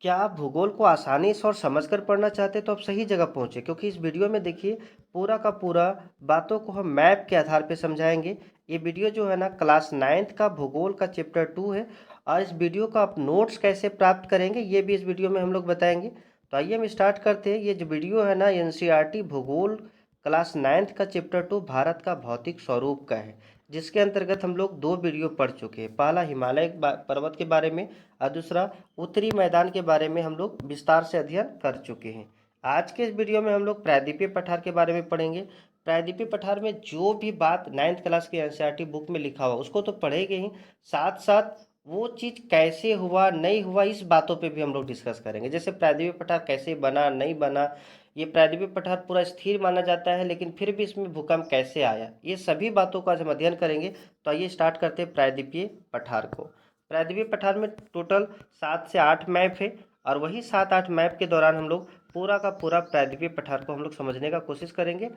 क्या आप भूगोल को आसानी से और समझकर पढ़ना चाहते हैं तो आप सही जगह पहुंचे, क्योंकि इस वीडियो में देखिए पूरा का पूरा बातों को हम मैप के आधार पे समझाएंगे। ये वीडियो जो है ना क्लास 9th का भूगोल का चैप्टर 2 है। और इस वीडियो का आप नोट्स कैसे प्राप्त करेंगे ये भी इस वीडियो में हम लोग बताएंगे। तो आइए हम स्टार्ट करते हैं। ये जो वीडियो है ना एनसीईआरटी भूगोल क्लास 9th का चैप्टर 2 भारत का भौतिक स्वरूप का है, जिसके अंतर्गत हम लोग दो वीडियो पढ़ चुके हैं। पहला हिमालय पर्वत के बारे में और दूसरा उत्तरी मैदान के बारे में हम लोग विस्तार से अध्ययन कर चुके हैं। आज के इस वीडियो में हम लोग प्रायद्वीपीय पठार के बारे में पढ़ेंगे। प्रायद्वीपीय पठार में जो भी बात 9th क्लास के एनसीईआरटी बुक में लिखा हुआ उसको तो पढ़ेंगे ही, साथ साथ वो चीज़ कैसे हुआ नहीं हुआ इस बातों पे भी हम लोग डिस्कस करेंगे। जैसे प्रायद्वीपीय पठार कैसे बना नहीं बना, ये प्रायद्वीपीय पठार पूरा स्थिर माना जाता है लेकिन फिर भी इसमें भूकंप कैसे आया, ये सभी बातों का आज हम अध्ययन करेंगे। तो आइए स्टार्ट करते हैं प्रायद्वीपीय पठार को। प्रायद्वीपीय पठार में टोटल 7 से 8 मैप है और वही 7-8 मैप के दौरान हम लोग पूरा का पूरा प्रायद्वीपीय पठार को हम लोग समझने का कोशिश करेंगे।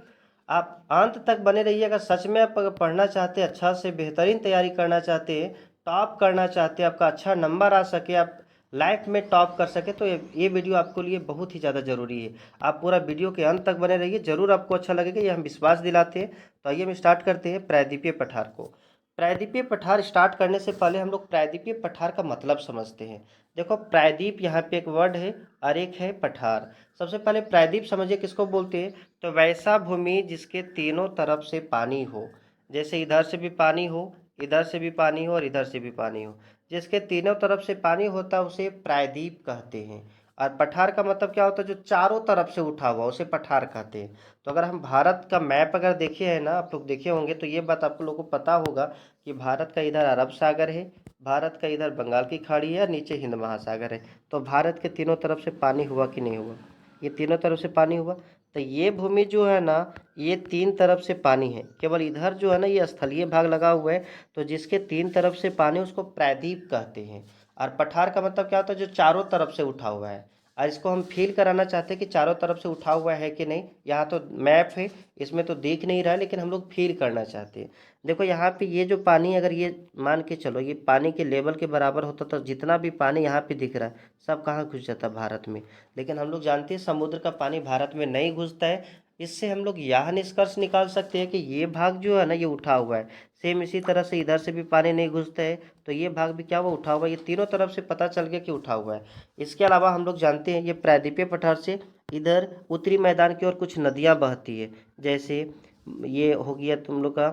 आप अंत तक बने रहिए। अगर सच में आप अगर पढ़ना चाहते हैं, अच्छा से बेहतरीन तैयारी करना चाहते हैं, टॉप करना चाहते हैं, आपका अच्छा नंबर आ सके, आप लाइफ में टॉप कर सके, तो ये वीडियो आपके लिए बहुत ही ज़्यादा ज़रूरी है। आप पूरा वीडियो के अंत तक बने रहिए, ज़रूर आपको अच्छा लगेगा, ये हम विश्वास दिलाते हैं। तो आइए हम स्टार्ट करते हैं प्रायद्वीपीय पठार को। प्रायद्वीपीय पठार स्टार्ट करने से पहले हम लोग प्रायद्वीपीय पठार का मतलब समझते हैं। देखो प्रायद्वीप यहाँ पे एक वर्ड है और एक है पठार। सबसे पहले प्रायद्वीप समझिए किसको बोलते हैं, तो वैसा भूमि जिसके तीनों तरफ से पानी हो। जैसे इधर से भी पानी हो, इधर से भी पानी हो और इधर से भी पानी हो, जिसके तीनों तरफ से पानी होता है उसे प्रायद्वीप कहते हैं। और पठार का मतलब क्या होता है, जो चारों तरफ से उठा हुआ उसे पठार कहते हैं। तो अगर हम भारत का मैप अगर देखे हैं ना, आप लोग देखे होंगे तो ये बात आप लोगों को पता होगा कि भारत का इधर अरब सागर है, भारत का इधर बंगाल की खाड़ी है, नीचे हिंद महासागर है। तो भारत के तीनों तरफ से पानी हुआ कि नहीं हुआ, ये तीनों तरफ से पानी हुआ। तो ये भूमि जो है ना, ये तीन तरफ से पानी है, केवल इधर जो है ना ये स्थलीय भाग लगा हुआ है। तो जिसके तीन तरफ से पानी उसको प्रायद्वीप कहते हैं। और पठार का मतलब क्या होता है, जो चारों तरफ से उठा हुआ है। और इसको हम फील कराना चाहते हैं कि चारों तरफ से उठा हुआ है कि नहीं। यहाँ तो मैप है, इसमें तो दिख नहीं रहा है, लेकिन हम लोग फील करना चाहते हैं। देखो यहाँ पे ये जो पानी, अगर ये मान के चलो ये पानी के लेवल के बराबर होता तो जितना भी पानी यहाँ पे दिख रहा है सब कहाँ घुस जाता, भारत में। लेकिन हम लोग जानते हैं समुद्र का पानी भारत में नहीं घुसता है। इससे हम लोग यह निष्कर्ष निकाल सकते हैं कि ये भाग जो है ना ये उठा हुआ है। सेम इसी तरह से इधर से भी पानी नहीं घुसता है, तो ये भाग भी क्या हुआ, उठा हुआ है। ये तीनों तरफ से पता चल गया कि उठा हुआ है। इसके अलावा हम लोग जानते हैं ये प्रायद्वीपीय पठार से इधर उत्तरी मैदान की ओर कुछ नदियाँ बहती है। जैसे ये हो गया तुम लोग का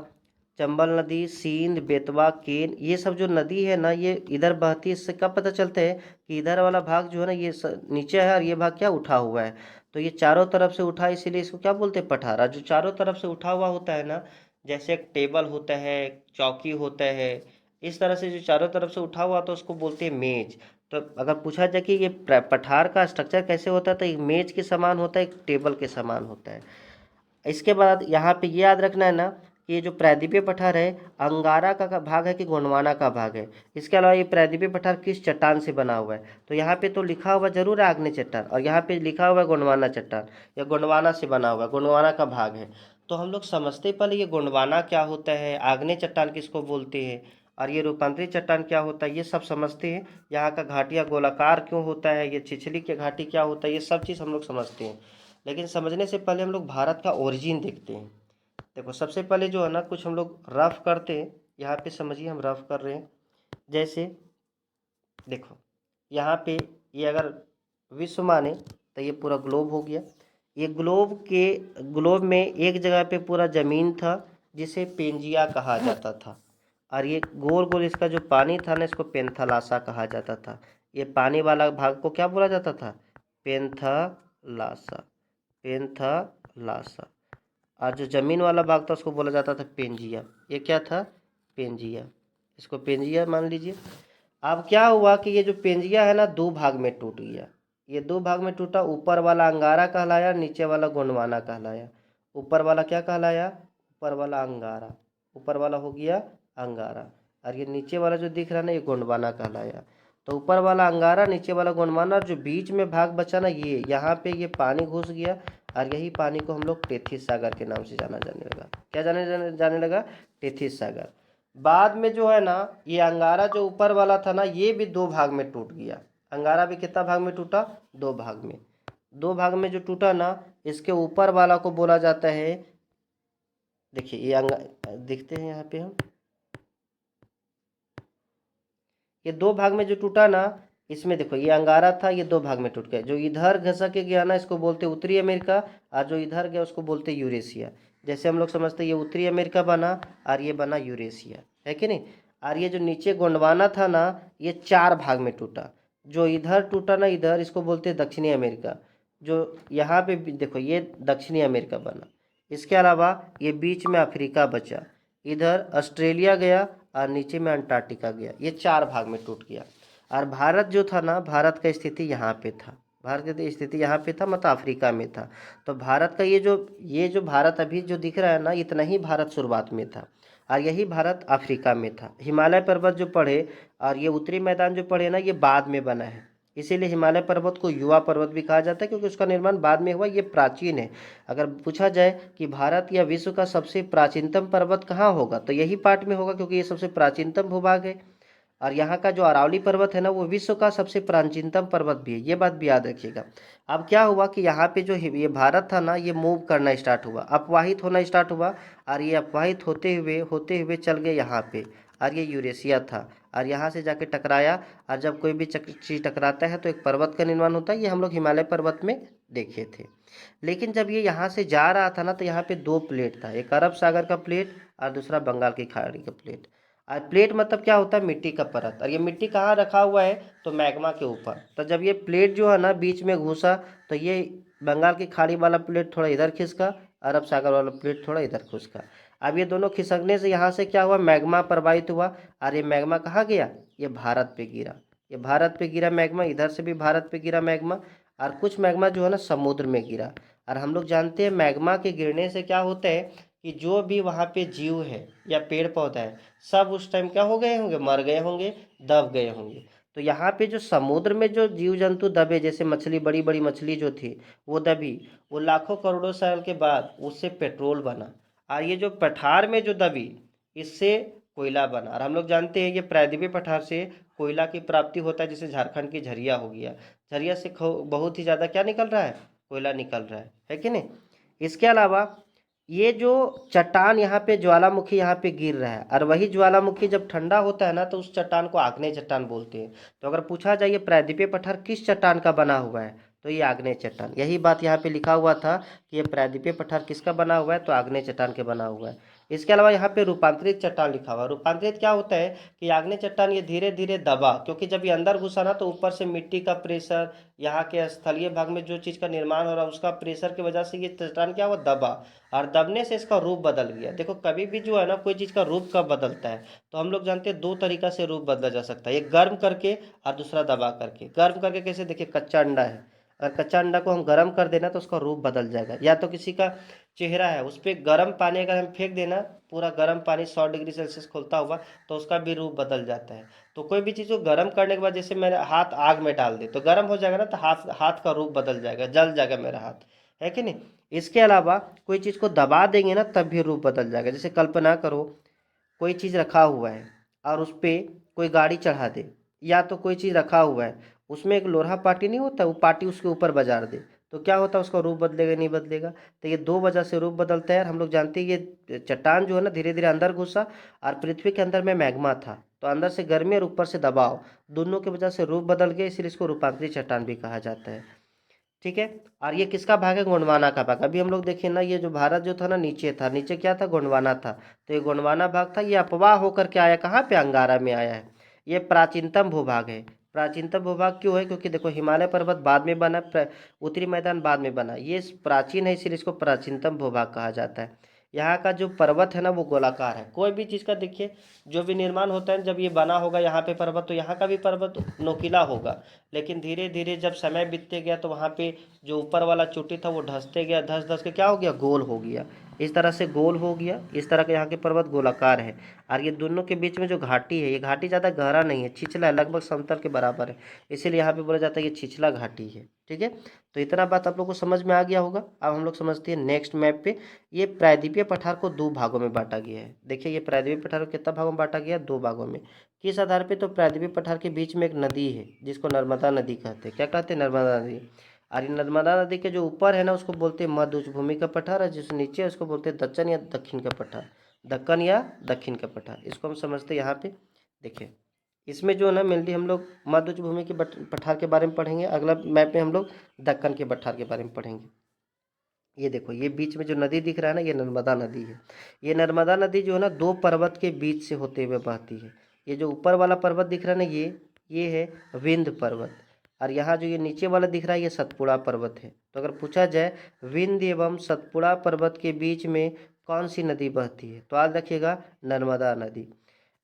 चंबल नदी, सींध, बेतवा, केन, ये सब जो नदी है ना ये इधर बहती है। इससे कब पता चलता है कि इधर वाला भाग जो है ना ये नीचे है और ये भाग क्या उठा हुआ है। तो ये चारों तरफ से उठा, इसीलिए इसको क्या बोलते हैं, पठारा। जो चारों तरफ से उठा हुआ होता है ना, जैसे एक टेबल होता है, चौकी होता है, इस तरह से जो चारों तरफ से उठा हुआ तो उसको बोलते हैं मेज। तो अगर पूछा जाए कि ये पठार का स्ट्रक्चर कैसे होता है, तो एक मेज के समान होता है, एक टेबल के समान होता है। इसके बाद यहाँ पे ये याद रखना है ना कि ये जो प्रायद्वीपीय पठार है अंगारा का भाग है कि गोंडवाना का भाग है। इसके अलावा ये प्रायद्वीपीय पठार किस चट्टान से बना हुआ है, तो यहाँ पे तो लिखा हुआ जरूर है आग्नेय चट्टान, और यहाँ पे लिखा हुआ है गोंडवाना चट्टान, या गोंडवाना से बना हुआ है, गोंडवाना का भाग है। तो हम लोग समझते पहले ये गोंडवाना क्या होता है, आग्नेय चट्टान किसको बोलते हैं, और ये रूपांतरित चट्टान क्या होता है, ये सब समझते हैं। यहाँ का घाटिया गोलाकार क्यों होता है, ये छिछली के घाटी क्या होता है, ये सब चीज़ हम लोग समझते हैं। लेकिन समझने से पहले हम लोग भारत का ओरिजिन देखते हैं। देखो सबसे पहले जो है ना कुछ हम लोग रफ करते हैं। यहाँ पे समझिए हम रफ कर रहे हैं। जैसे देखो यहाँ पे ये अगर विश्व माने तो ये पूरा ग्लोब हो गया। ये ग्लोब में एक जगह पे पूरा ज़मीन था जिसे पेंजिया कहा जाता था, और ये गोल गोल इसका जो पानी था ना इसको पेंथलासा कहा जाता था। ये पानी वाला भाग को क्या बोला जाता था, पेंथलासा, पेंथलासा। और जो जमीन वाला भाग था उसको बोला जाता था पेंजिया। ये क्या था, पेंजिया, इसको पेंजिया मान लीजिए। अब क्या हुआ कि ये जो पेंजिया है ना दो भाग में टूट गया। ये दो भाग में टूटा, ऊपर वाला अंगारा कहलाया, नीचे वाला गोंडवाना कहलाया। ऊपर वाला क्या कहलाया, ऊपर वाला अंगारा, ऊपर वाला हो गया अंगारा, और ये नीचे वाला जो दिख रहा है ना ये गोंडवाना कहलाया। तो ऊपर वाला अंगारा, नीचे वाला गोंडवाना, और जो बीच में भाग बचा ना ये यहाँ पे ये पानी घुस गया, और यही पानी को हम लोग टेथिस सागर के नाम से जाना जाने लगा। क्या जाने लगा, टेथिस सागर। बाद में जो है ना ये अंगारा जो ऊपर वाला था ना ये भी दो भाग में टूट गया। अंगारा भी कितना भाग में टूटा, 2 भाग में। 2 भाग में जो टूटा ना, इसके ऊपर वाला को बोला जाता है, देखिए ये दिखते हैं यहाँ पे हम, ये 2 भाग में जो टूटा ना, इसमें देखो ये अंगारा था, ये 2 भाग में टूट गया। जो इधर घसक के गया ना, इसको बोलते उत्तरी अमेरिका, और जो इधर गया उसको बोलते यूरेशिया। जैसे हम लोग समझते हैं ये उत्तरी अमेरिका बना और ये बना यूरेशिया, है कि नहीं। और ये जो नीचे गोंडवाना था ना, ये 4 भाग में टूटा। जो इधर टूटा ना इधर, इसको बोलते हैं दक्षिणी अमेरिका। जो यहाँ पे देखो ये दक्षिणी अमेरिका बना। इसके अलावा ये बीच में अफ्रीका बचा, इधर ऑस्ट्रेलिया गया और नीचे में अंटार्कटिका गया। ये 4 भाग में टूट गया। और भारत जो था ना, भारत का स्थिति यहाँ पे था, भारत की स्थिति यहाँ पे था, मतलब अफ्रीका में था। तो भारत का ये जो भारत अभी जो दिख रहा है ना, इतना ही भारत शुरुआत में था, और यही भारत अफ्रीका में था। हिमालय पर्वत जो पढ़े और ये उत्तरी मैदान जो पढ़े ना, ये बाद में बना है। इसीलिए हिमालय पर्वत को युवा पर्वत भी कहा जाता है, क्योंकि उसका निर्माण बाद में हुआ, ये प्राचीन है। अगर पूछा जाए कि भारत या विश्व का सबसे प्राचीनतम पर्वत कहाँ होगा, तो यही पार्ट में होगा, क्योंकि ये सबसे प्राचीनतम भूभाग है। और यहाँ का जो अरावली पर्वत है ना, वो विश्व का सबसे प्राचीनतम पर्वत भी है, ये बात भी याद रखिएगा। अब क्या हुआ कि यहाँ पे जो ये भारत था ना, ये मूव करना स्टार्ट हुआ, अपवाहित होना स्टार्ट हुआ। और ये अपवाहित होते हुए चल गए यहाँ पे, और ये यूरेशिया था, और यहाँ से जाके टकराया। और जब कोई भी चीज़ टकराता है तो एक पर्वत का निर्माण होता है, ये हम लोग हिमालय पर्वत में देखे थे। लेकिन जब ये यहाँ से जा रहा था ना, तो यहाँ पे 2 प्लेट था, एक अरब सागर का प्लेट और दूसरा बंगाल की खाड़ी का प्लेट। और प्लेट मतलब क्या होता है, मिट्टी का परत। और ये मिट्टी कहाँ रखा हुआ है, तो मैग्मा के ऊपर। तो जब ये प्लेट जो है ना बीच में घुसा, तो ये बंगाल की खाड़ी वाला प्लेट थोड़ा इधर खिसका, अरब सागर वाला प्लेट थोड़ा इधर खिसका। अब ये दोनों खिसकने से यहाँ से क्या हुआ, मैग्मा प्रवाहित हुआ। और ये मैग्मा कहाँ गया, ये भारत पे गिरा। ये भारत पे गिरा मैग्मा, इधर से भी भारत पे गिरा मैग्मा। और कुछ मैग्मा जो है ना समुद्र में गिरा। और हम लोग जानते हैं मैग्मा के गिरने से क्या होता है कि जो भी वहाँ पे जीव है या पेड़ पौधा है, सब उस टाइम क्या हो गए होंगे, मर गए होंगे, दब गए होंगे। तो यहाँ पे जो समुद्र में जो जीव जंतु दबे, जैसे मछली, बड़ी बड़ी मछली जो थी वो दबी, वो लाखों करोड़ों साल के बाद उससे पेट्रोल बना। और ये जो पठार में जो दबी, इससे कोयला बना। और हम लोग जानते हैं ये प्रायद्वीपीय पठार से कोयला की प्राप्ति होता है, जैसे झारखंड की झरिया हो गया, झरिया से बहुत ही ज़्यादा क्या निकल रहा है, कोयला निकल रहा है कि नहीं। इसके अलावा ये जो चट्टान यहाँ पे ज्वालामुखी यहाँ पे गिर रहा है, और वही ज्वालामुखी जब ठंडा होता है ना, तो उस चट्टान को आग्नेय चट्टान बोलते हैं। तो अगर पूछा जाए ये प्रायद्वीपीय पठार किस चट्टान का बना हुआ है, तो ये आग्नेय चट्टान। यही बात यहाँ पे लिखा हुआ था कि ये प्रायद्वीपीय पठार किसका बना हुआ है, तो आग्नेय चट्टान के बना हुआ है। इसके अलावा यहाँ पे रूपांतरित चट्टान लिखा हुआ है। रूपांतरित क्या होता है कि आग्नेय चट्टान ये धीरे धीरे दबा, क्योंकि जब ये अंदर घुसा ना, तो ऊपर से मिट्टी का प्रेशर, यहाँ के स्थलीय भाग में जो चीज़ का निर्माण हो रहा है उसका प्रेशर की वजह से ये चट्टान क्या हुआ, दबा। और दबने से इसका रूप बदल गया। देखो कभी भी जो है ना, कोई चीज़ का रूप कब बदलता है, तो हम लोग जानते हैं 2 तरीका से रूप बदला जा सकता है, एक गर्म करके और दूसरा दबा करके। गर्म करके कैसे, देखिए कच्चा अंडा है, अगर कच्चा अंडा को हम गर्म कर देना तो उसका रूप बदल जाएगा। या तो किसी का चेहरा है, उस पर गर्म पानी अगर हम फेंक देना, पूरा गर्म पानी 100 डिग्री सेल्सियस खोलता हुआ, तो उसका भी रूप बदल जाता है। तो कोई भी चीज़ को गर्म करने के बाद, जैसे मेरा हाथ आग में डाल दे तो गर्म हो जाएगा ना, तो हाथ हाथ का रूप बदल जाएगा, जल जाएगा मेरा हाथ, है कि नहीं। इसके अलावा कोई चीज़ को दबा देंगे ना, तब भी रूप बदल जाएगा। जैसे कल्पना करो कोई चीज़ रखा हुआ है और उस पर कोई गाड़ी चढ़ा दे, या तो कोई चीज़ रखा हुआ है उसमें एक लोहा पार्टी नहीं होता, वो पार्टी उसके ऊपर बाजार दे, तो क्या होता है, उसका रूप बदलेगा नहीं बदलेगा। तो ये 2 वजह से रूप बदलता है। और हम लोग जानते हैं ये चट्टान जो है ना धीरे धीरे अंदर घुसा, और पृथ्वी के अंदर में मैग्मा था, तो अंदर से गर्मी और ऊपर से दबाव, दोनों की वजह से रूप बदल गया, इसलिए इसको रूपांतरित चट्टान भी कहा जाता है। ठीक है। और ये किसका भाग है, गोंडवाना का भाग। अभी हम लोग देखें ना, ये जो भारत जो था ना नीचे था, नीचे क्या था, गोंडवाना था। तो ये गोंडवाना भाग था, ये अपवाह होकर के आया कहाँ पे, अंगारा में आया है। ये प्राचीनतम भूभाग है। प्राचीनतम भूभाग क्यों है, क्योंकि देखो हिमालय पर्वत बाद में बना, उत्तरी मैदान बाद में बना, ये प्राचीन है इसीलिए इसको प्राचीनतम भूभाग कहा जाता है। यहाँ का जो पर्वत है ना वो गोलाकार है। कोई भी चीज़ का देखिए, जो भी निर्माण होता है, जब ये बना होगा यहाँ पे पर्वत, तो यहाँ का भी पर्वत नोकीला होगा। लेकिन धीरे धीरे जब समय बीतते गया, तो वहाँ पे जो ऊपर वाला चोटी था वो धंसते गया, धंस धंस के क्या हो गया, गोल हो गया। इस तरह से गोल हो गया, इस तरह के यहाँ के पर्वत गोलाकार है। और ये दोनों के बीच में जो घाटी है, ये घाटी ज़्यादा गहरा नहीं है, छिछला है, लगभग समतल के बराबर है, इसीलिए यहाँ पे बोला जाता है ये छिछला घाटी है। ठीक है। तो इतना बात आप लोग को समझ में आ गया होगा। अब हम लोग समझते हैं नेक्स्ट मैप पे। ये प्रायद्वीपीय पठार को 2 भागों में बांटा गया है। देखिए ये प्रायद्वीपीय पठार को कितना भागों में बांटा गया, 2 भागों में। किस आधार पे? तो प्रायद्वीपीय पठार के बीच में एक नदी है जिसको नर्मदा नदी कहते हैं। क्या कहते हैं? नर्मदा नदी। और ये नर्मदा नदी के जो ऊपर है ना उसको बोलते हैं मध्य उच्च भूमि का पठार, और जिस नीचे है उसको बोलते हैं दक्षिण या दक्षिण का पठार। दक्कन या दक्षिण का पठार, इसको हम समझते हैं। यहाँ पे देखिए, इसमें जो है ना मेनली हम लोग मध्य उच्च भूमि के पठार के बारे में पढ़ेंगे। अगला मैप में हम लोग दक्कन के पठार के बारे में पढ़ेंगे। ये देखो, ये बीच में जो नदी दिख रहा है ना, ये नर्मदा नदी है। ये नर्मदा नदी जो है ना दो पर्वत के बीच से होते हुए बहती है। ये जो ऊपर वाला पर्वत दिख रहा है ना, ये है विंध्य पर्वत। और यहाँ जो ये नीचे वाला दिख रहा है ये सतपुड़ा पर्वत है। तो अगर पूछा जाए विंध्य एवं सतपुड़ा पर्वत के बीच में कौन सी नदी बहती है, तो याद रखिएगा नर्मदा नदी।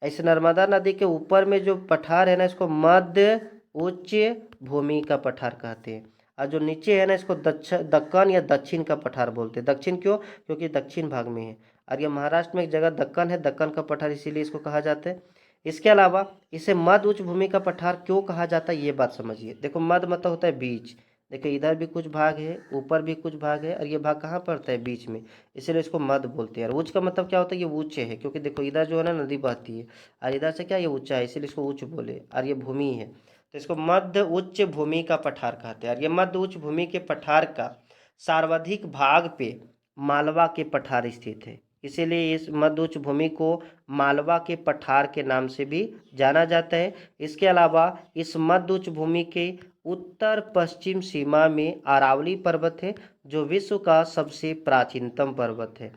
ऐसे नर्मदा नदी के ऊपर में जो पठार है ना इसको मध्य उच्च भूमि का पठार कहते हैं। और जो नीचे है ना इसको दक्कन या दक्षिण का पठार बोलते हैं। दक्षिण क्यों? क्योंकि दक्षिण भाग में है। और ये महाराष्ट्र में एक जगह दक्कन है, दक्कन का पठार, इसीलिए इसको कहा जाता है। इसके अलावा इसे मध्य उच्च भूमि का पठार क्यों कहा जाता है ये बात समझिए। देखो, मध्य मतलब होता है बीच। देखिए इधर भी कुछ भाग है, ऊपर भी कुछ भाग है, और ये भाग कहाँ पड़ता है? बीच में, इसीलिए इसको मध्य बोलते हैं। और उच्च का मतलब क्या होता है? ये उच्च है, क्योंकि देखो इधर जो है ना नदी बहती है, और इधर से क्या ये ऊंचा है, इसीलिए इसको उच्च बोले। और ये भूमि है तो इसको मध्य उच्च भूमि का पठार कहते हैं। और ये मध्य उच्च भूमि के पठार का सर्वाधिक भाग पे मालवा के पठार स्थित है, इसीलिए इस मध्य उच्च भूमि को मालवा के पठार के नाम से भी जाना जाता है। इसके अलावा इस मध्य उच्च भूमि के उत्तर पश्चिम सीमा में अरावली पर्वत है, जो विश्व का सबसे प्राचीनतम पर्वत है।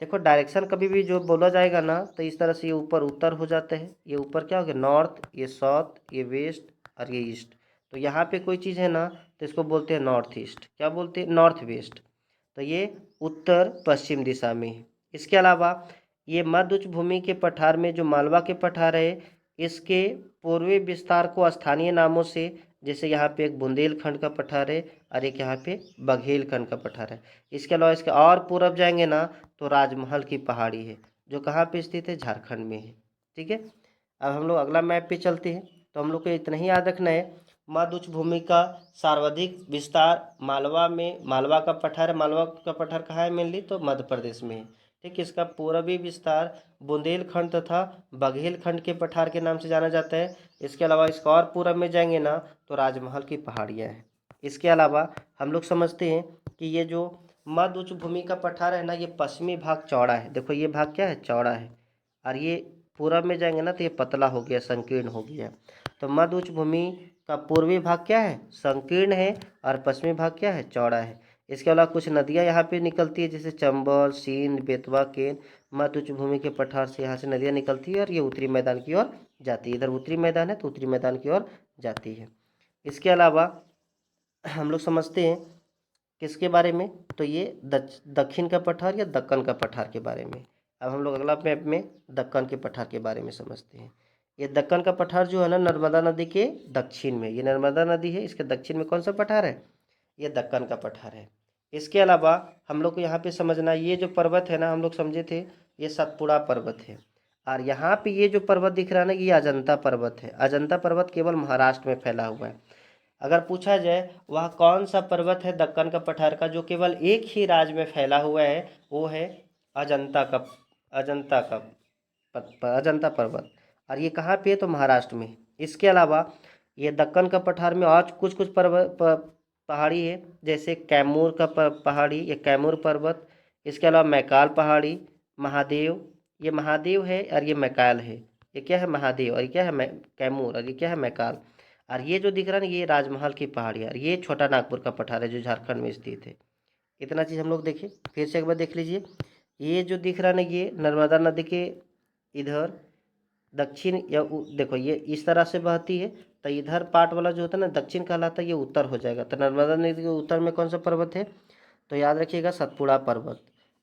देखो, डायरेक्शन कभी भी जो बोला जाएगा ना तो इस तरह से ये ऊपर उत्तर हो जाता है, ये ऊपर क्या हो गया नॉर्थ, ये साउथ, ये वेस्ट और ये ईस्ट। तो यहाँ पे कोई चीज़ है ना तो इसको बोलते हैं नॉर्थ ईस्ट। क्या बोलते हैं? North west. तो ये उत्तर पश्चिम दिशा में है। इसके अलावा ये मध्य उच्च भूमि के पठार में जो मालवा के पठार है, इसके पूर्वी विस्तार को स्थानीय नामों से, जैसे यहाँ पे एक बुंदेलखंड का पठार है और एक यहाँ पे बघेलखंड का पठार है। इसके अलावा इसके और पूरब जाएंगे ना तो राजमहल की पहाड़ी है, जो कहाँ पे स्थित है? झारखंड में है। ठीक है, अब हम लोग अगला मैप पे चलते हैं। तो हम लोग को इतना ही याद रखना है, मध्य उच्च भूमि का सर्वाधिक विस्तार मालवा में, मालवा का पठार है। मालवा का पठार कहाँ है? मेनली तो मध्य प्रदेश में है। ठीक, इसका पूर्वी विस्तार बुंदेलखंड तथा बघेलखंड के पठार के नाम से जाना जाता है। इसके अलावा इसका और पूरब में जाएंगे ना तो राजमहल की पहाड़ियाँ हैं। इसके अलावा हम लोग समझते हैं कि ये जो मध्य उच्च भूमि का पठार है ना, ये पश्चिमी भाग चौड़ा है। देखो ये भाग क्या है? चौड़ा है। और ये पूरब में जाएंगे ना तो ये पतला हो गया, संकीर्ण हो गया। तो मध्य उच्च भूमि का पूर्वी भाग क्या है? संकीर्ण है, और पश्चिमी भाग क्या है? चौड़ा है। इसके अलावा कुछ नदियाँ यहाँ पे निकलती है, जैसे चंबल, सींध, बेतवा, केन। मध्य उच्च भूमि के पठार से यहाँ से नदियाँ निकलती है और ये उत्तरी मैदान की ओर जाती है। इधर उत्तरी मैदान है तो उत्तरी मैदान की ओर जाती है। इसके अलावा हम लोग समझते हैं किसके बारे में? तो ये दक्षिण का पठार या दक्कन का पठार के बारे में। अब हम लोग अगला मैप में दक्कन के पठार के बारे में समझते हैं। ये दक्कन का पठार जो है ना नर्मदा नदी के दक्षिण में, ये नर्मदा नदी है, इसके दक्षिण में कौन सा पठार है? ये दक्कन का पठार है। इसके अलावा हम लोग को यहाँ पे समझना, ये जो पर्वत है ना हम लोग समझे थे ये सतपुड़ा पर्वत है। और यहाँ पे ये जो पर्वत दिख रहा है ना ये अजंता पर्वत है। अजंता पर्वत केवल महाराष्ट्र में फैला हुआ है। अगर पूछा जाए वह कौन सा पर्वत है दक्कन का पठार का जो केवल एक ही राज्य में फैला हुआ है, वो है अजंता का, अजंता का अजंता पर्वत। और ये कहाँ पे है? तो महाराष्ट्र में। इसके अलावा ये दक्कन का पठार में और कुछ कुछ पहाड़ी है, जैसे कैमूर का पहाड़ी, ये कैमूर पर्वत। इसके अलावा मैकाल पहाड़ी, महादेव, ये महादेव है और ये मैकाल है। ये क्या है? महादेव। और ये क्या है? कैमूर। और ये क्या है? मैकाल। और ये जो दिख रहा है ना ये राजमहल की पहाड़ी है। और ये छोटा नागपुर का पठार है जो झारखंड में स्थित है। इतना चीज़ हम लोग देखें, फिर से एक बार देख लीजिए। ये जो दिख रहा है ना ये नर्मदा नदी के इधर दक्षिण या देखो ये इस तरह से बहती है, तो इधर पार्ट वाला जो होता है ना दक्षिण कहलाता है, ये उत्तर हो जाएगा। तो नर्मदा नदी के उत्तर में कौन सा पर्वत है? तो याद रखिएगा सतपुड़ा पर्वत।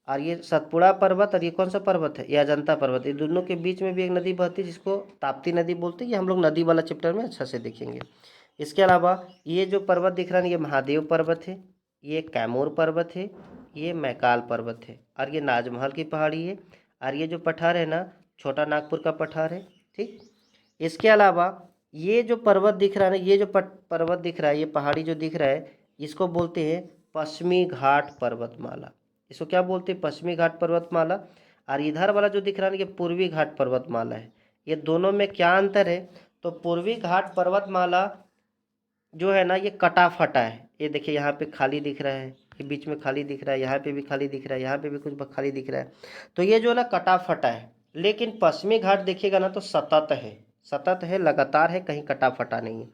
और ये सतपुड़ा पर्वत और ये कौन सा पर्वत है? ये अजंता पर्वत। ये दोनों के बीच में भी एक नदी बहती है जिसको ताप्ती नदी बोलते हैं। ये हम लोग नदी वाला चैप्टर में अच्छा से देखेंगे। इसके अलावा ये जो पर्वत दिख रहा है ये महादेव पर्वत है, ये कैमूर पर्वत है, ये मैकाल पर्वत है, और ये नाजमहल की पहाड़ी है। और ये जो पठार है ना छोटा नागपुर का पठार है। ठीक, इसके अलावा ये जो पर्वत दिख रहा है ना, ये जो पर्वत दिख रहा है, ये पहाड़ी जो दिख रहा है, इसको बोलते हैं पश्चिमी घाट पर्वतमाला। इसको क्या बोलते हैं? पश्चिमी घाट पर्वतमाला। और इधर वाला जो दिख रहा है ना ये पूर्वी घाट पर्वतमाला है। ये दोनों में क्या अंतर है? तो पूर्वी घाट पर्वतमाला जो है ना ये कटा फटा है। ये देखिए यहाँ पे खाली दिख रहा है, ये बीच में खाली दिख रहा है, यहाँ पे भी खाली दिख रहा है, यहाँ पे भी कुछ खाली दिख रहा है। तो ये जो है ना कटा फटा है। लेकिन पश्चिमी घाट देखिएगा ना तो सतत है, सतत है, लगातार है, कहीं कटा फटा नहीं है।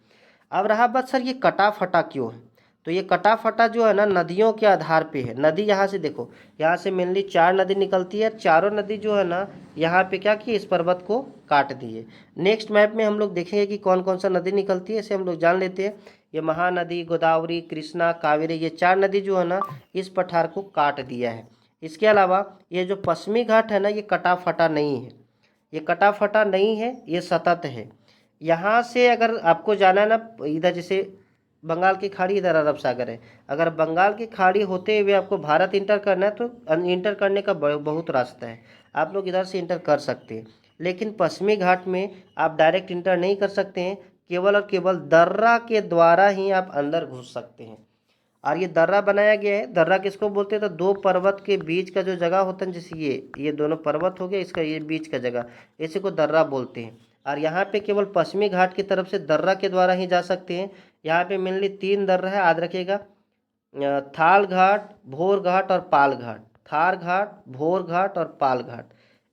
अब रहा बात सर ये कटा फटा क्यों है? तो ये कटा फटा जो है ना नदियों के आधार पे है। नदी यहाँ से देखो, यहाँ से मेनली 4 नदी निकलती है। चारों नदी जो है ना यहाँ पे क्या की इस पर्वत को काट दी है। नेक्स्ट मैप में हम लोग देखेंगे कि कौन कौन सा नदी निकलती है, इसे हम लोग जान लेते हैं। ये महानदी, गोदावरी, कृष्णा, कावेरी, ये 4 नदी जो है ना इस पठार को काट दिया है। इसके अलावा ये जो पश्चिमी घाट है ना ये कटा फटा नहीं है, ये कटा फटा नहीं है, ये सतत है। यहाँ से अगर आपको जाना है ना इधर, जैसे बंगाल की खाड़ी, इधर अरब सागर है, अगर बंगाल की खाड़ी होते हुए आपको भारत इंटर करना है तो इंटर करने का बहुत रास्ता है, आप लोग इधर से इंटर कर सकते हैं। लेकिन पश्चिमी घाट में आप डायरेक्ट इंटर नहीं कर सकते हैं, केवल और केवल दर्रा के द्वारा ही आप अंदर घुस सकते हैं। और ये दर्रा बनाया गया है, दर्रा किसको बोलते हैं? तो दो पर्वत के बीच का जो जगह होता है, जैसे ये दोनों पर्वत हो गया, इसका ये बीच का जगह, इसी को दर्रा बोलते हैं। और यहाँ पे केवल पश्चिमी घाट की तरफ से दर्रा के द्वारा ही जा सकते हैं। यहाँ पे मेनली 3 दर्रा है, याद रखिएगा, थाल घाट, भोर घाट और पाल घाट। थार घाट, भोर घाट और पाल घाट,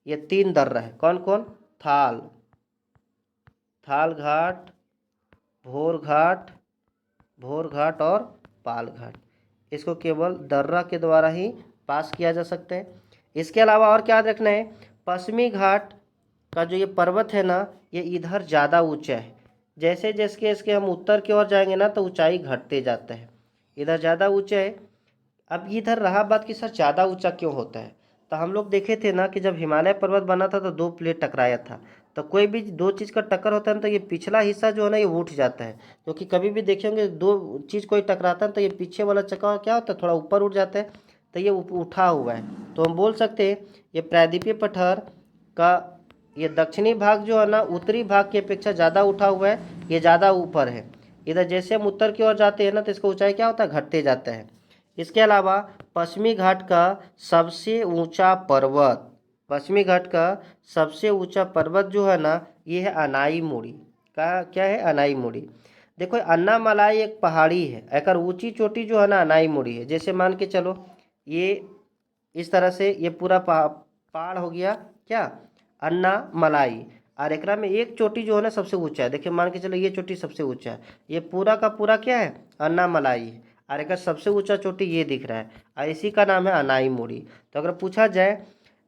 ये 3 दर्रा है। कौन कौन? थाल थाल घाट, भोर घाट, भोर घाट और पाल घाट। इसको केवल दर्रा के द्वारा ही पास किया जा सकता है। इसके अलावा और क्या याद रखना है? पश्चिमी घाट का जो ये पर्वत है ना ये इधर ज़्यादा ऊंचा है। जैसे जैसे इसके हम उत्तर की ओर जाएंगे ना तो ऊंचाई घटते जाता है, इधर ज़्यादा ऊंचा है। अब इधर रहा बात कि सर ज़्यादा ऊंचा क्यों होता है? तो हम लोग देखे थे ना कि जब हिमालय पर्वत बना था तो 2 प्लेट टकराया था। तो कोई भी 2 चीज़ का टक्कर होता है ना तो ये पिछला हिस्सा जो है ना ये उठ जाता है, क्योंकि कभी भी देखे होंगे 2 चीज़ कोई टकराता है तो ये पीछे वाला चक्का क्या होता है, थोड़ा ऊपर उठ जाता है, तो ये उठा हुआ है। तो हम बोल सकते हैं ये प्रायद्वीपीय पठार का ये दक्षिणी भाग जो है ना उत्तरी भाग की अपेक्षा ज़्यादा उठा हुआ है, ये ज़्यादा ऊपर है। इधर जैसे हम उत्तर की ओर जाते हैं ना तो इसका ऊंचाई क्या होता है? घटते जाता है। इसके अलावा पश्चिमी घाट का सबसे ऊंचा पर्वत, पश्चिमी घाट का सबसे ऊंचा पर्वत जो है ना ये है अनाईमुड़ी का। क्या है? अनाईमुड़ी। देखो अन्नामलाई एक पहाड़ी है, अगर ऊंची चोटी जो है ना अनाईमुड़ी है। जैसे मान के चलो ये इस तरह से ये पूरा पहाड़ हो गया क्या? अन्नामलाई। और एकरा में एक चोटी जो है ना सबसे ऊंचा है, देखिए मान के चलो ये चोटी सबसे ऊंचा है, ये पूरा का पूरा क्या है? अन्नामलाई है। और एक सबसे ऊंचा चोटी ये दिख रहा है और इसी का नाम है अनाईमुड़ी। तो अगर पूछा जाए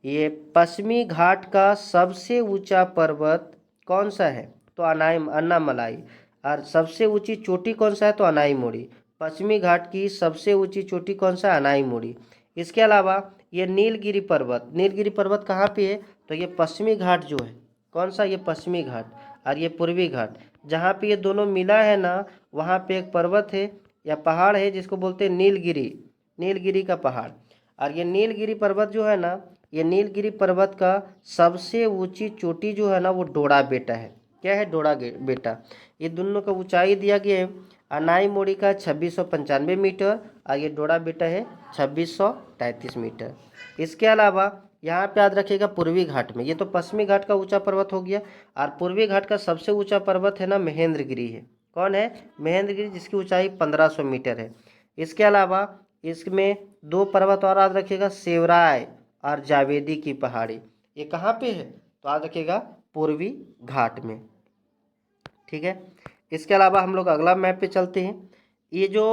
ये पश्चिमी घाट का सबसे ऊंचा पर्वत कौन सा है तो अन्नामलाई। और सबसे ऊंची चोटी कौन सा है तो अनाईमुड़ी। पश्चिमी घाट की सबसे ऊंची चोटी कौन सा है? अनाईमुड़ी। इसके अलावा ये नीलगिरी पर्वत, नीलगिरी पर्वत कहाँ पे है? तो ये पश्चिमी घाट जो है, कौन सा? ये पश्चिमी घाट। और ये पूर्वी घाट, जहाँ पे ये दोनों मिला है ना वहाँ पे एक पर्वत है या पहाड़ है जिसको बोलते हैं नीलगिरी, नीलगिरी का पहाड़। और ये नीलगिरी पर्वत जो है ना ये नीलगिरी पर्वत का सबसे ऊंची चोटी जो है ना वो डोड़ा बेटा है। क्या है? डोड़ा बेटा। ये दोनों का ऊंचाई दिया गया है, अनाईमुड़ी का 2695 मीटर और ये डोड़ा बेटा है 2633 मीटर। इसके अलावा यहाँ पे याद रखिएगा पूर्वी घाट में, ये तो पश्चिमी घाट का ऊंचा पर्वत हो गया, और पूर्वी घाट का सबसे ऊंचा पर्वत है ना महेंद्रगिरी है। कौन है? महेंद्रगिरी, जिसकी ऊंचाई 1500 मीटर है। इसके अलावा इसमें 2 पर्वत और याद रखिएगा, सेवराय और जावेदी की पहाड़ी। ये कहाँ पे है? तो याद रखिएगा पूर्वी घाट में। ठीक है। इसके अलावा हम लोग अगला मैप पे चलते हैं। ये जो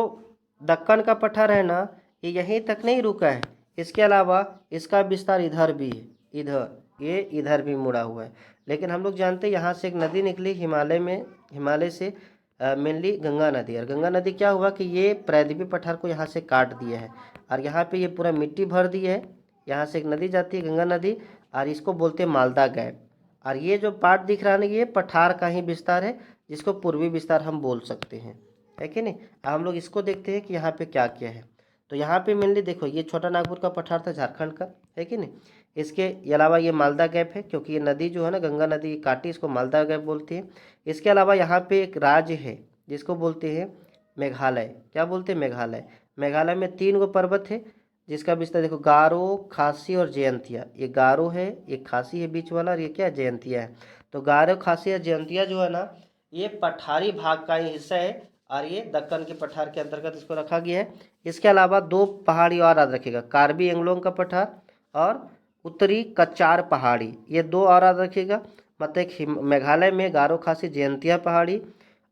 दक्कन का पठार है ना ये यहीं तक नहीं रुका है, इसके अलावा इसका विस्तार इधर भी है, इधर ये इधर भी मुड़ा हुआ है। लेकिन हम लोग जानते हैं यहाँ से एक नदी निकली हिमालय में, हिमालय से मेनली गंगा नदी। और गंगा नदी क्या हुआ कि ये प्रायद्वीपीय पठार को यहाँ से काट दिया है और यहाँ पे ये पूरा मिट्टी भर दी है। यहाँ से एक नदी जाती है गंगा नदी और इसको बोलते हैं मालदा गैप। और ये जो पार्ट दिख रहा है ना ये पठार का ही विस्तार है, जिसको पूर्वी विस्तार हम बोल सकते हैं, है कि नहीं। अब हम लोग इसको देखते हैं कि यहाँ पे क्या क्या है। तो यहाँ पे मेनली देखो ये छोटा नागपुर का पठार था झारखंड का, है कि नहीं। इसके अलावा ये मालदा गैप है, क्योंकि ये नदी जो है ना गंगा नदी काटी, इसको मालदा गैप बोलते हैं। इसके अलावा यहाँ पे एक राज्य है जिसको बोलते हैं मेघालय। क्या बोलते हैं? मेघालय। मेघालय में 3 गो पर्वत है, जिसका विस्तार देखो, गारो, खासी और जयंतिया। ये गारो है, ये खासी है बीच वाला, और ये क्या है, जयंतिया है। तो गारो, खासी और जयंतिया जो है ना, ये पठारी भाग का ही हिस्सा है, और ये दक्कन के पठार के अंतर्गत इसको रखा गया है। इसके अलावा दो पहाड़ी और याद रखिएगा, कार्बी एंगलोंग का पठार और उत्तरी कचार पहाड़ी, ये दो और याद रखिएगा। मतलब एक मेघालय में गारो, खासी, जयंतिया पहाड़ी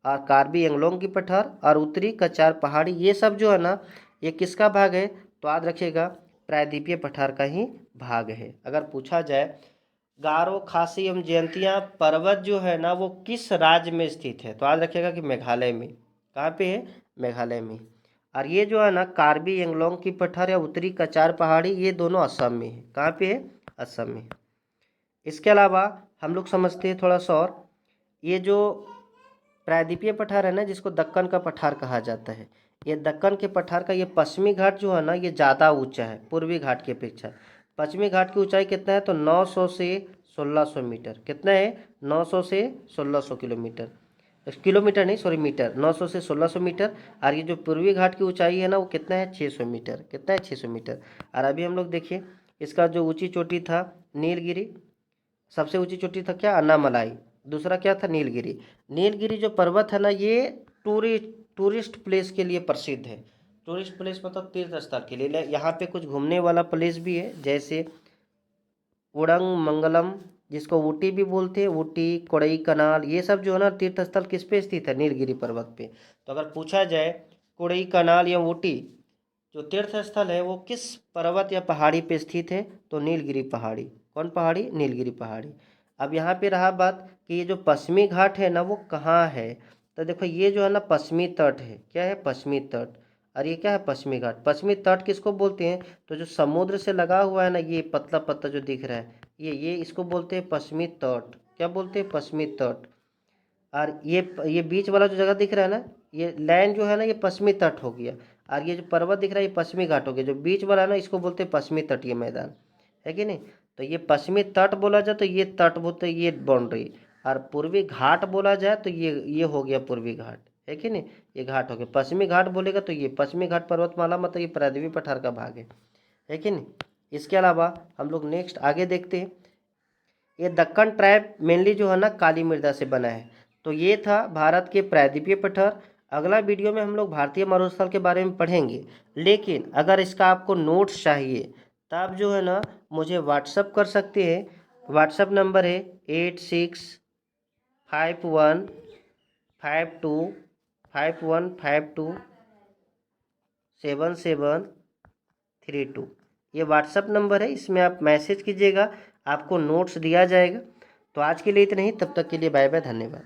और कार्बी एंगलोंग की पठार और उत्तरी कचार पहाड़ी, ये सब जो है ना, ये किसका भाग है, तो याद रखिएगा प्रायद्वीपीय पठार का ही भाग है। अगर पूछा जाए गारो, खासी एवं जयंतिया पर्वत जो है ना, वो किस राज्य में स्थित है, तो याद रखिएगा कि मेघालय में। कहाँ पे है, मेघालय में। और ये जो है ना कार्बी एंगलोंग की पठार या उत्तरी कचार पहाड़ी, ये दोनों असम में है। कहाँ पे है, असम में। इसके अलावा हम लोग समझते हैं थोड़ा सा और, ये जो प्रायद्वीपीय पठार है ना, जिसको दक्कन का पठार कहा जाता है, ये दक्कन के पठार का ये पश्चिमी घाट जो है ना, ये ज़्यादा ऊंचा है पूर्वी घाट की अपेक्षा। पश्चिमी घाट की ऊंचाई कितना है, तो 900 से 1600 मीटर। कितना है, 900 से 1600 किलोमीटर, किलोमीटर नहीं सॉरी, मीटर। 900 से 1600 मीटर। और ये जो पूर्वी घाट की ऊंचाई है ना, वो कितना है, 600 मीटर। कितना है, 600 मीटर। और अभी हम लोग देखिए, इसका जो ऊंची चोटी था नीलगिरी, सबसे ऊंची चोटी था क्या, अन्नामलाई। दूसरा क्या था, नीलगिरी। नीलगिरी जो पर्वत है ना, ये टूरिस्ट प्लेस के लिए प्रसिद्ध है। टूरिस्ट प्लेस मतलब तीर्थ स्थल के लिए। यहाँ पे कुछ घूमने वाला प्लेस भी है, जैसे उड़ंग मंगलम, जिसको ऊटी भी बोलते हैं, ऊटी, कोडई कनाल, ये सब जो है ना तीर्थ स्थल किस पे स्थित है, नीलगिरी पर्वत पे। तो अगर पूछा जाए कोडई कनाल या ऊटी जो तीर्थ स्थल है, वो किस पर्वत या पहाड़ी पे स्थित है, तो नीलगिरी पहाड़ी। कौन पहाड़ी, नीलगिरी पहाड़ी। अब यहाँ पे रहा बात कि ये जो पश्चिमी घाट है ना, वो कहाँ है। तो देखो, ये जो है ना पश्चिमी तट है। क्या है, पश्चिमी तट। और ये क्या है, पश्चिमी घाट। पश्चिमी तट किसको बोलते हैं, तो जो समुद्र से लगा हुआ है ना, ये पतला पतला जो दिख रहा है, ये इसको बोलते हैं पश्चिमी तट। क्या बोलते हैं, पश्चिमी तट। और ये बीच वाला जो जगह दिख रहा है ना, ये लैंड जो है ना, ये पश्चिमी तट हो गया। और ये जो पर्वत दिख रहा है, ये पश्चिमी घाट हो गया। जो बीच वाला है ना, इसको बोलते हैं पश्चिमी तटीय मैदान, है कि नहीं। तो ये पश्चिमी तट बोला जाए तो ये तट बोलते हैं, ये बाउंड्री। और पूर्वी घाट बोला जाए तो ये हो गया पूर्वी घाट, है कि नहीं। ये घाट हो गया। पश्चिमी घाट बोलेगा तो ये पश्चिमी घाट पर्वतमाला, मतलब ये प्रायद्वीपीय पठार का भाग है कि नहीं। इसके अलावा हम लोग नेक्स्ट आगे देखते हैं। ये दक्कन ट्राइब मेनली जो है ना काली मृदा से बना है। तो ये था भारत के प्रायद्वीपीय पठार। अगला वीडियो में हम लोग भारतीय मरुस्थल के बारे में पढ़ेंगे। लेकिन अगर इसका आपको नोट्स चाहिए, तब जो है ना मुझे व्हाट्सअप कर सकते हैं। व्हाट्सअप नंबर है 8651527732। ये व्हाट्सअप नंबर है, इसमें आप मैसेज कीजिएगा, आपको नोट्स दिया जाएगा। तो आज के लिए इतना ही, तब तक के लिए बाय बाय, धन्यवाद।